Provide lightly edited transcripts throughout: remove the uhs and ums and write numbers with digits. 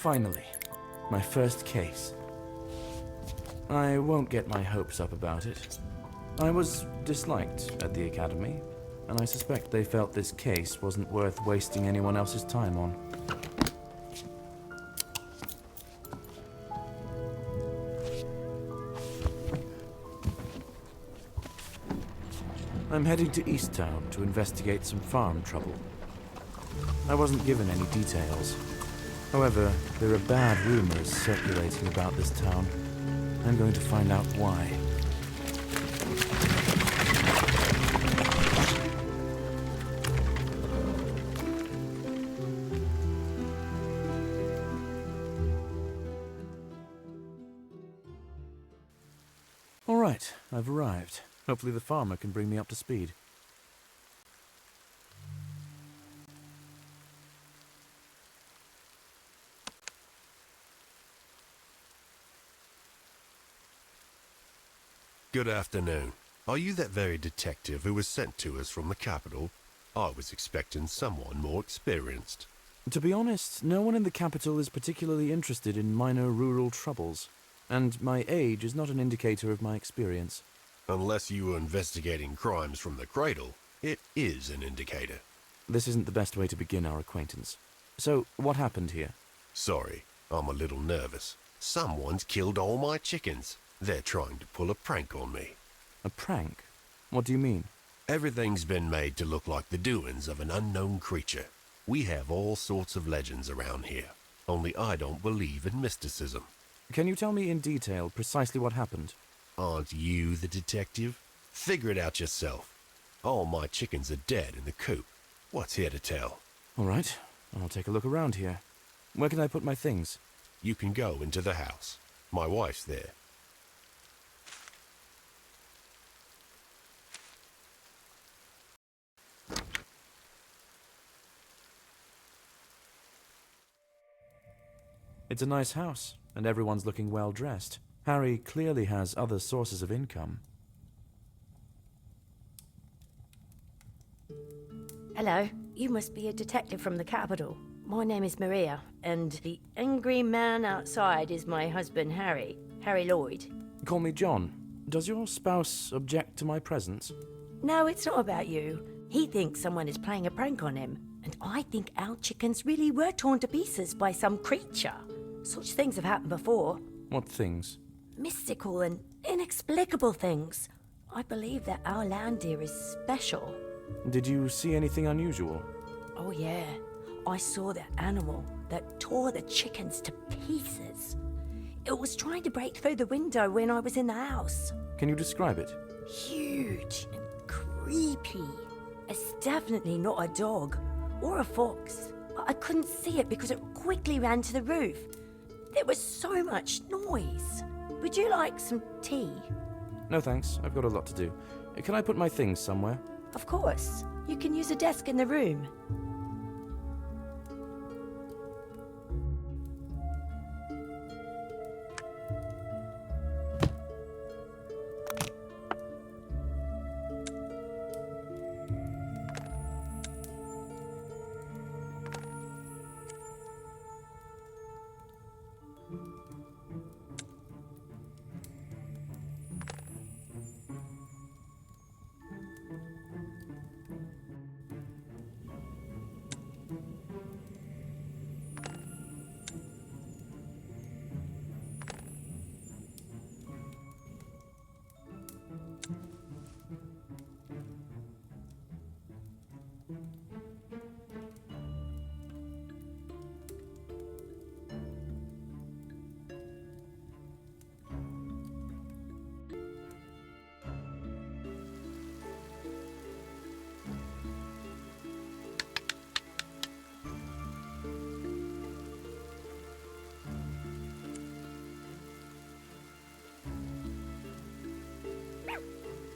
Finally, my first case. I won't get my hopes up about it. I was disliked at the academy, and I suspect they felt this case wasn't worth wasting anyone else's time on. I'm heading to Easttown to investigate some farm trouble. I wasn't given any details. However, there are bad rumors circulating about this town. I'm going to find out why. All right, I've arrived. Hopefully the farmer can bring me up to speed. Good afternoon. Are you that very detective who was sent to us from the capital? I was expecting someone more experienced. To be honest, no one in the capital is particularly interested in minor rural troubles, and my age is not an indicator of my experience. Unless you were investigating crimes from the cradle, it is an indicator. This isn't the best way to begin our acquaintance. So, what happened here? Sorry, I'm a little nervous. Someone's killed all my chickens. They're trying to pull a prank on me. A prank? What do you mean? Everything's been made to look like the doings of an unknown creature. We have all sorts of legends around here, only I don't believe in mysticism. Can you tell me in detail precisely what happened? Aren't you the detective? Figure it out yourself. All my chickens are dead in the coop. What's here to tell? All right, I'll take a look around here. Where can I put my things? You can go into the house. My wife's there. It's a nice house, and everyone's looking well dressed. Harry clearly has other sources of income. Hello, you must be a detective from the capital. My name is Maria, and the angry man outside is my husband Harry Lloyd. Call me John. Does your spouse object to my presence? No, it's not about you. He thinks someone is playing a prank on him, and I think our chickens really were torn to pieces by some creature. Such things have happened before. What things? Mystical and inexplicable things. I believe that our land here is special. Did you see anything unusual? Oh yeah, I saw the animal that tore the chickens to pieces. It was trying to break through the window when I was in the house. Can you describe it? Huge and creepy. It's definitely not a dog or a fox, but I couldn't see it because it quickly ran to the roof. There was so much noise. Would you like some tea? No thanks, I've got a lot to do. Can I put my things somewhere? Of course. You can use a desk in the room.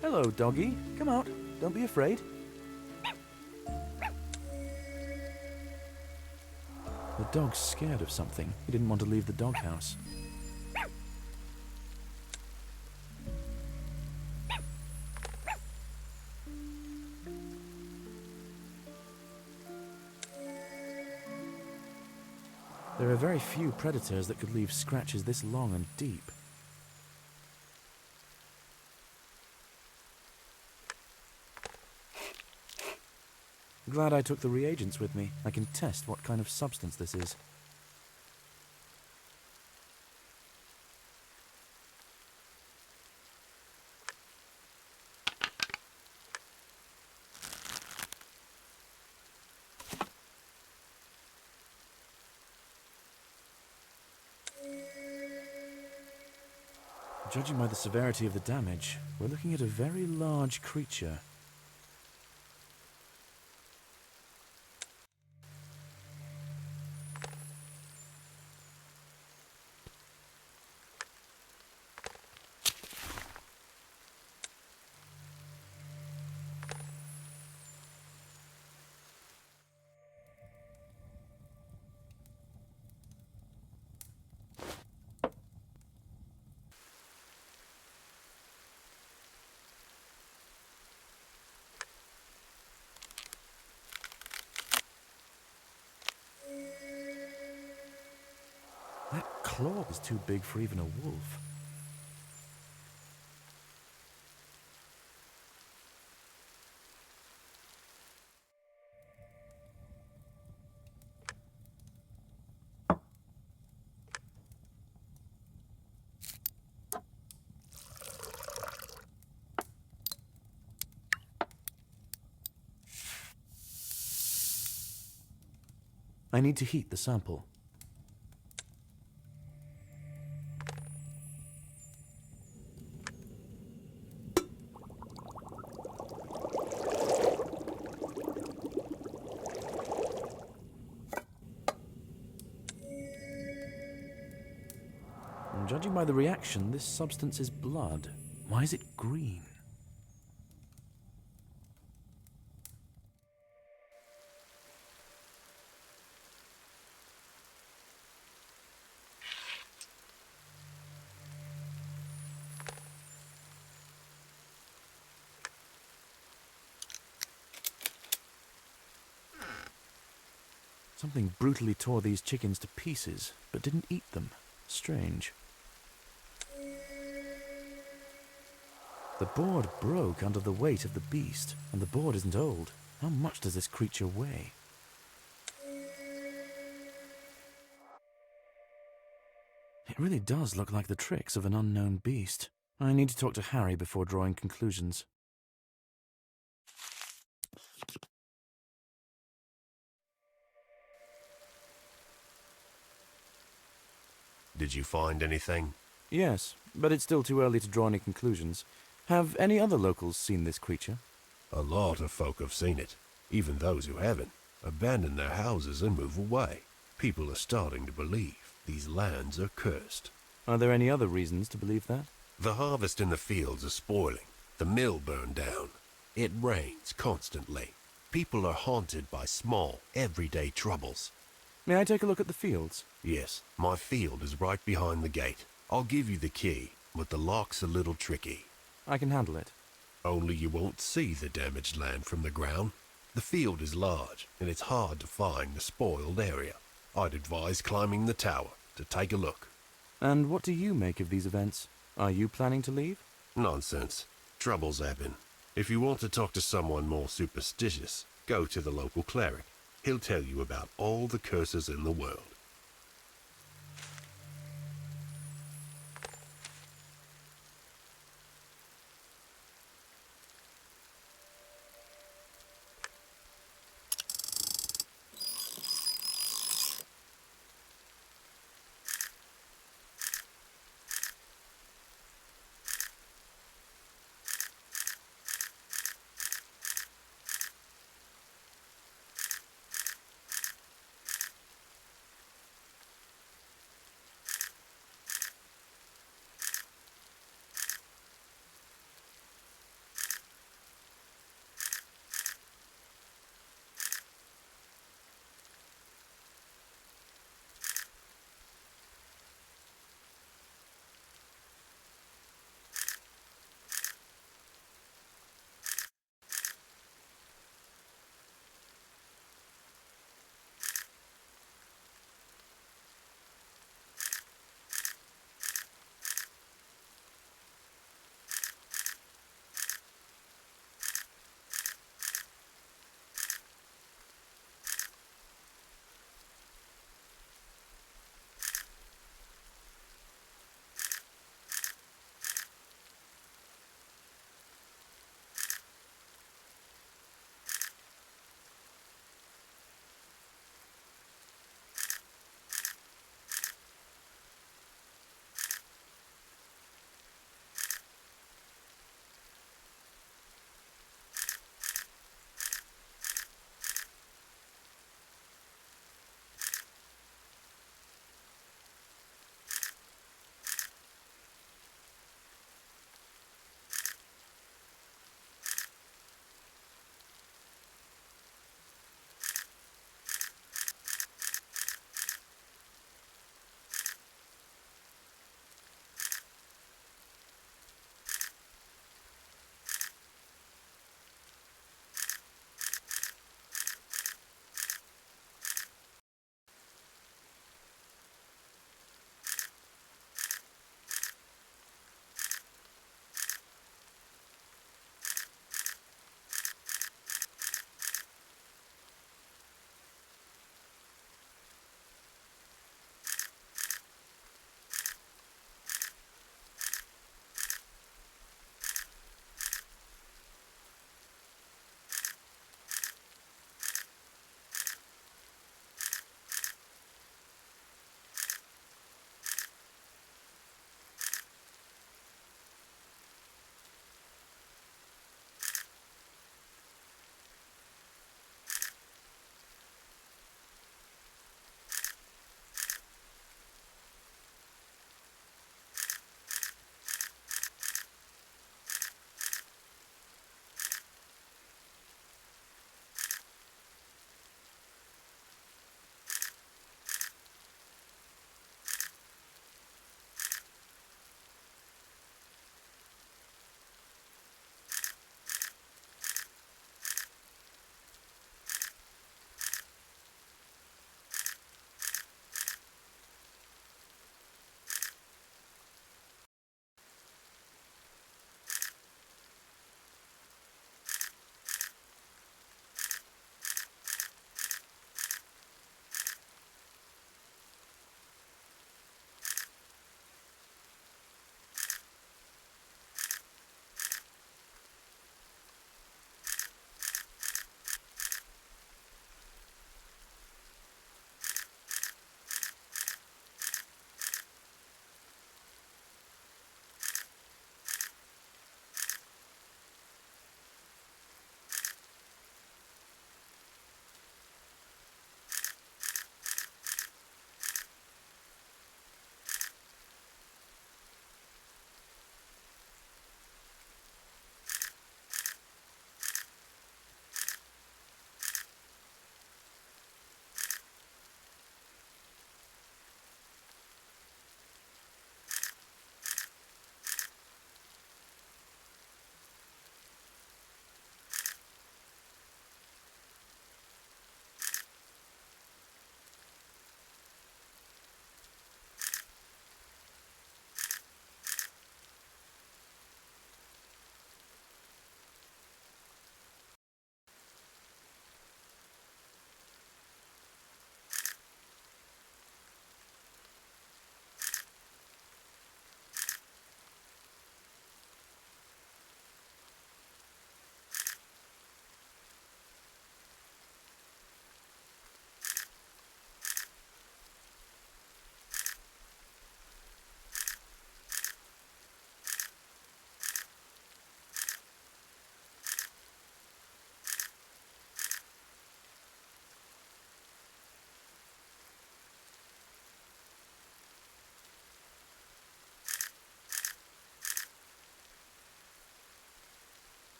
Hello, doggy. Come out. Don't be afraid. The dog's scared of something. He didn't want to leave the doghouse. There are very few predators that could leave scratches this long and deep. Glad I took the reagents with me. I can test what kind of substance this is. Judging by the severity of the damage, we're looking at a very large creature. That claw is too big for even a wolf. I need to heat the sample. Judging by the reaction, this substance is blood. Why is it green? Something brutally tore these chickens to pieces, but didn't eat them. Strange. The board broke under the weight of the beast, and the board isn't old. How much does this creature weigh? It really does look like the tricks of an unknown beast. I need to talk to Harry before drawing conclusions. Did you find anything? Yes, but it's still too early to draw any conclusions. Have any other locals seen this creature? A lot of folk have seen it. Even those who haven't abandon their houses and move away. People are starting to believe these lands are cursed. Are there any other reasons to believe that? The harvest in the fields is spoiling. The mill burned down. It rains constantly. People are haunted by small, everyday troubles. May I take a look at the fields? Yes, my field is right behind the gate. I'll give you the key, but the lock's a little tricky. I can handle it. Only you won't see the damaged land from the ground. The field is large, and it's hard to find the spoiled area. I'd advise climbing the tower to take a look. And what do you make of these events? Are you planning to leave? Nonsense. Troubles happen. If you want to talk to someone more superstitious, go to the local cleric. He'll tell you about all the curses in the world.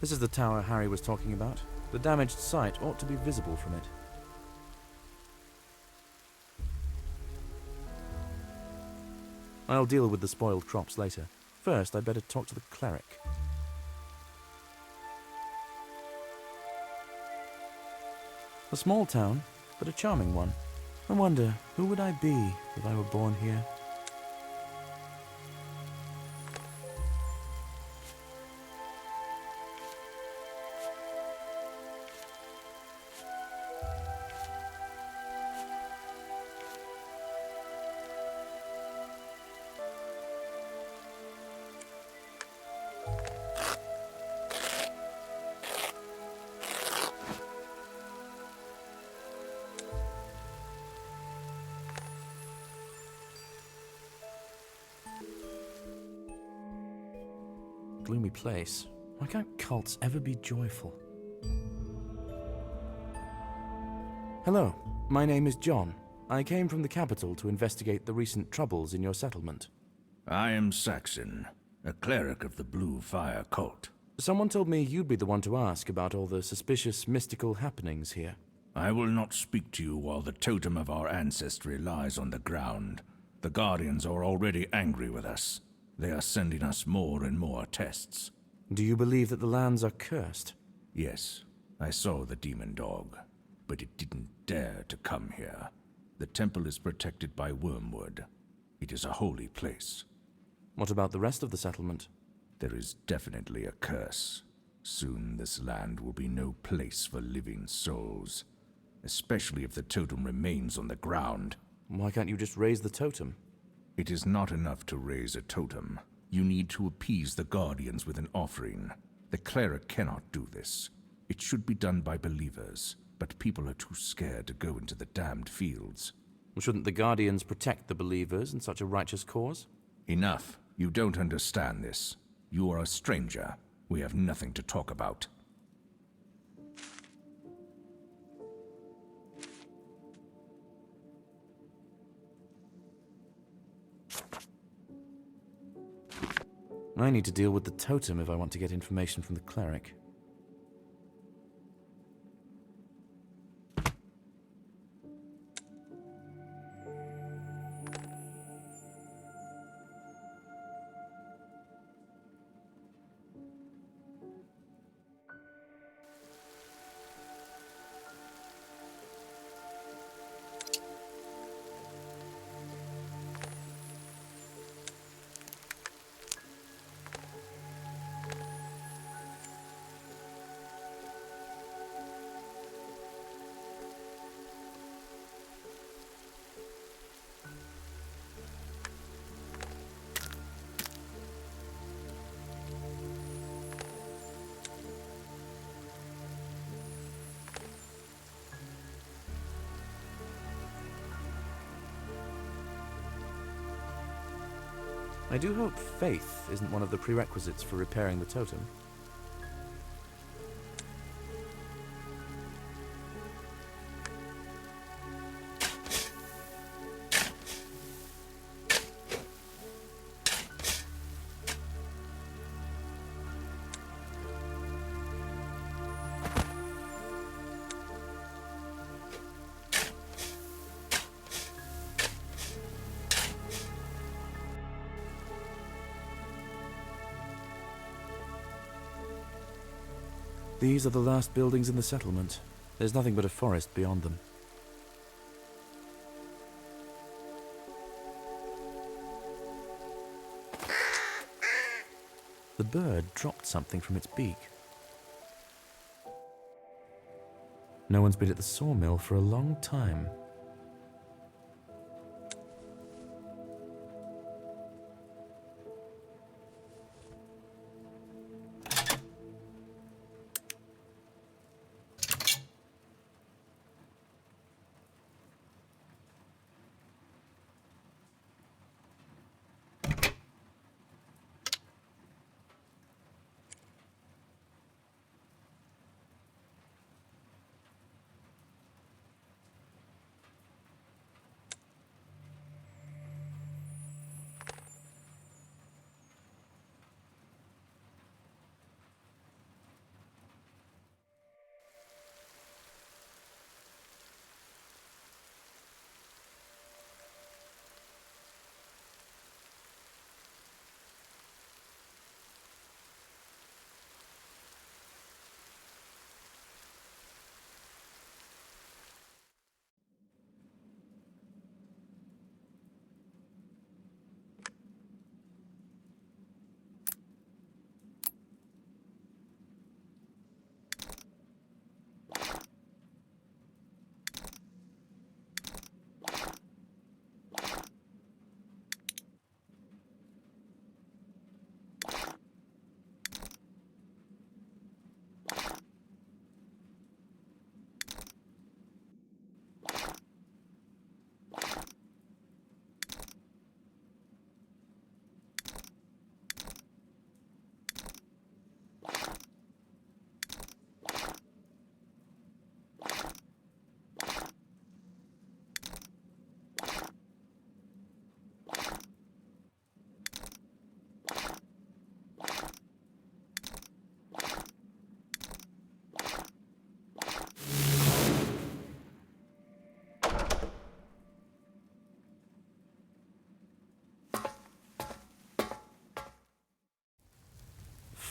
This is the tower Harry was talking about. The damaged site ought to be visible from it. I'll deal with the spoiled crops later. First, I'd better talk to the cleric. A small town, but a charming one. I wonder, who would I be if I were born here? Gloomy place. Why can't cults ever be joyful? Hello, my name is John. I came from the capital to investigate the recent troubles in your settlement. I am Saxon, a cleric of the Blue Fire cult. Someone told me you'd be the one to ask about all the suspicious mystical happenings here. I will not speak to you while the totem of our ancestry lies on the ground. The Guardians are already angry with us. They are sending us more and more tests. Do you believe that the lands are cursed? Yes, I saw the demon dog, but it didn't dare to come here. The temple is protected by wormwood. It is a holy place. What about the rest of the settlement? There is definitely a curse. Soon this land will be no place for living souls, especially if the totem remains on the ground. Why can't you just raise the totem? It is not enough to raise a totem. You need to appease the Guardians with an offering. The cleric cannot do this. It should be done by believers, but people are too scared to go into the damned fields. Shouldn't the Guardians protect the believers in such a righteous cause? Enough. You don't understand this. You are a stranger. We have nothing to talk about. I need to deal with the totem if I want to get information from the cleric. I do hope faith isn't one of the prerequisites for repairing the totem. These are the last buildings in the settlement. There's nothing but a forest beyond them. The bird dropped something from its beak. No one's been at the sawmill for a long time.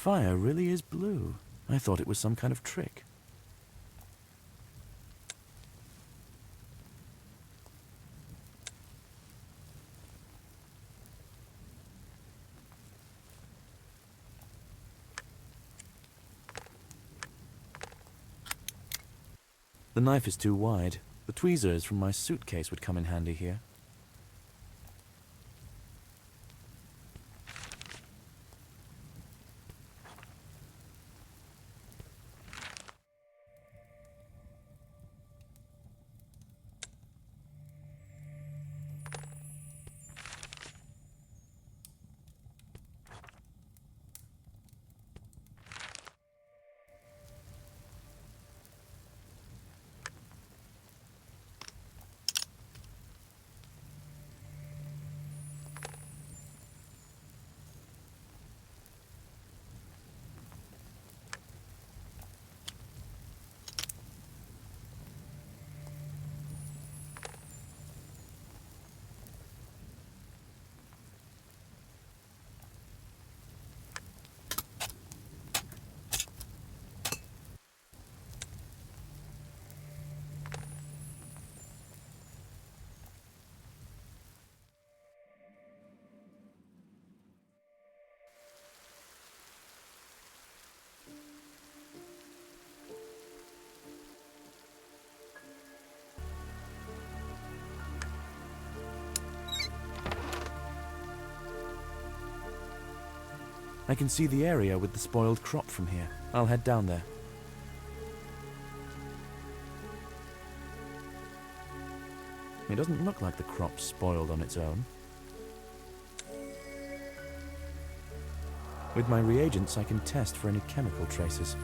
fire really is blue. I thought it was some kind of trick. The knife is too wide. The tweezers from my suitcase would come in handy here. I can see the area with the spoiled crop from here. I'll head down there. It doesn't look like the crop's spoiled on its own. With my reagents, I can test for any chemical traces.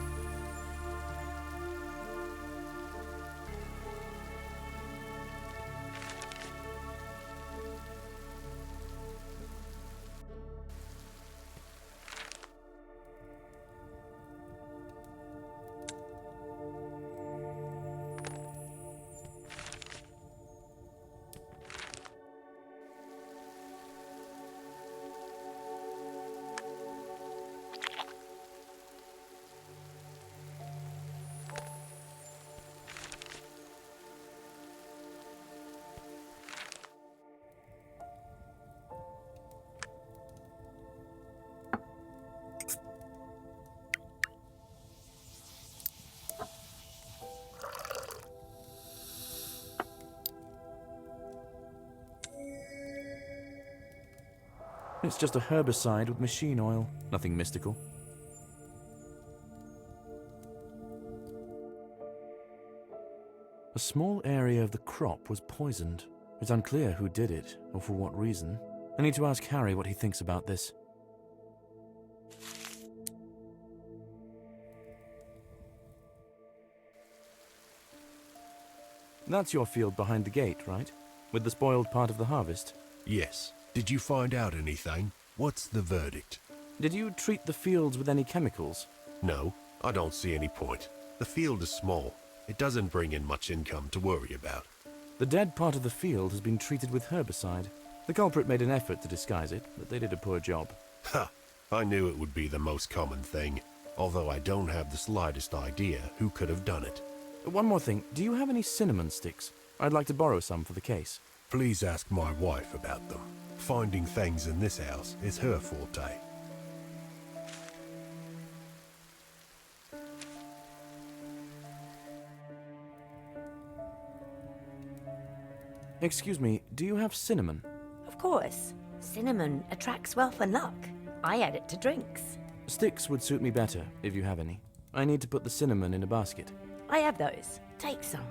It's just a herbicide with machine oil. Nothing mystical. A small area of the crop was poisoned. It's unclear who did it, or for what reason. I need to ask Harry what he thinks about this. That's your field behind the gate, right? With the spoiled part of the harvest? Yes. Did you find out anything? What's the verdict? Did you treat the fields with any chemicals? No, I don't see any point. The field is small. It doesn't bring in much income to worry about. The dead part of the field has been treated with herbicide. The culprit made an effort to disguise it, but they did a poor job. Ha! I knew it would be the most common thing, although I don't have the slightest idea who could have done it. One more thing, do you have any cinnamon sticks? I'd like to borrow some for the case. Please ask my wife about them. Finding things in this house is her forte. Excuse me, do you have cinnamon? Of course. Cinnamon attracts wealth and luck. I add it to drinks. Sticks would suit me better, if you have any. I need to put the cinnamon in a basket. I have those. Take some.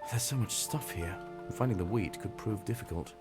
There's so much stuff here. Finding the wheat could prove difficult.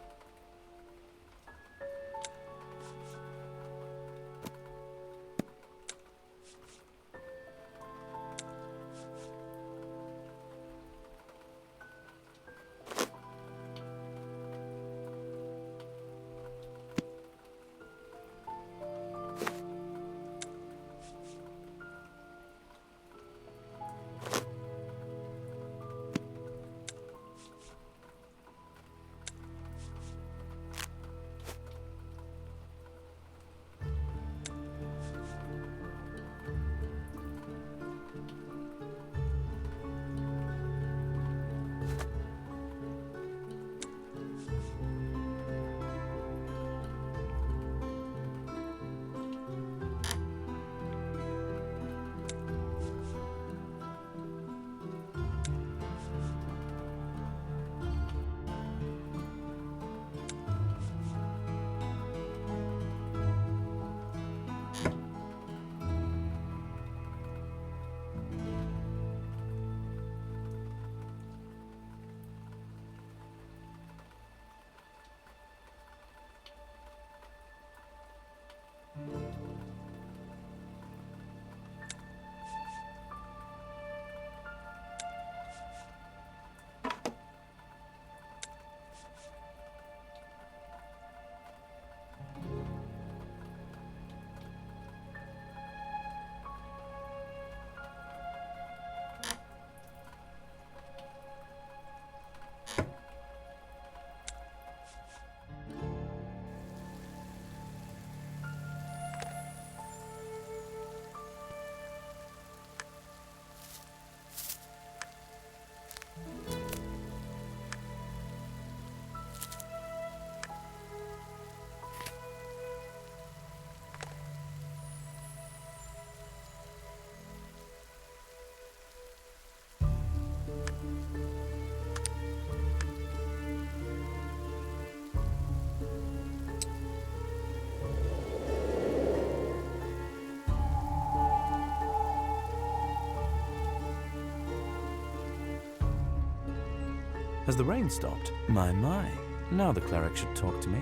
Has the rain stopped? My. Now the cleric should talk to me.